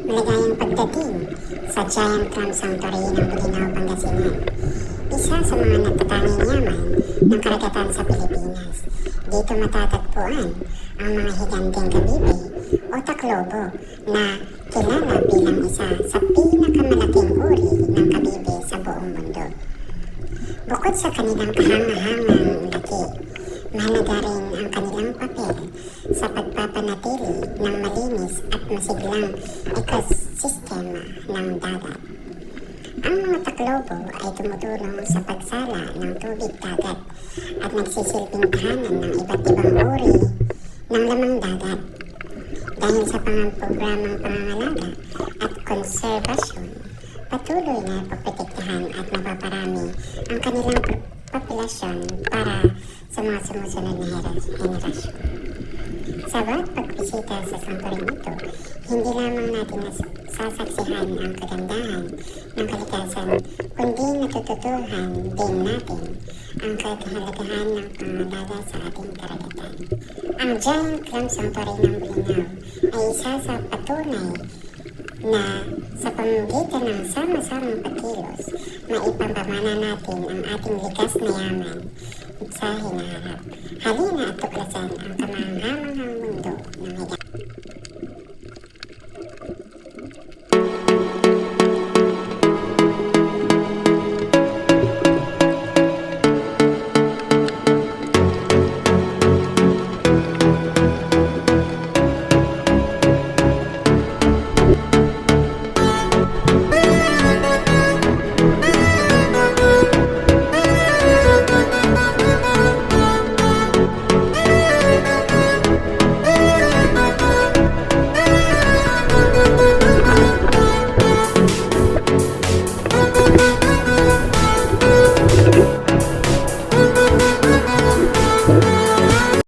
Maligayang pagdating sa Giant Clam Sanctuary ng Bolinao, Pangasinan. Isa sa mga natatanging yaman ng karagatan sa Pilipinas. Dito matatagpuan ang mga higanteng kabibe o taklobo na kilala bilang isa sa pinakamalaking uri ng kabibe sa buong mundo. Bukod sa kanilang kahangahangang laki, mahalaga rin ang kanilang papel sa pagpapanatili ng malinis at masiglang ekosistema ng dagat. Ang mga taklobo ay tumutulong sa pagsala ng tubig dagat at nagsisilbing tahanan ng iba't ibang uri ng lamang dagat. Dahil sa programang pangangalaga at konserbasyon, patuloy na paprotektahan at napaparami ang kanilang populasyon para sa mga sumusunod na henerasyon. Sa bawat pagbisita sa sanctuary ito, hindi lamang natin nasasaksihan ang kagandahan ng kalikasan, kundi natututuhan din natin ang kahalagahan ng pangalaga sa ating karagatan. Ang Giant Clam Sanctuary ng Bolinao ay isa sa patunay na sa pamamagitan ng sama-samang pagkilos, maipapamana natin ang ating likas na yaman sa hinaharap. Halina at tuklasan ang kamanghamang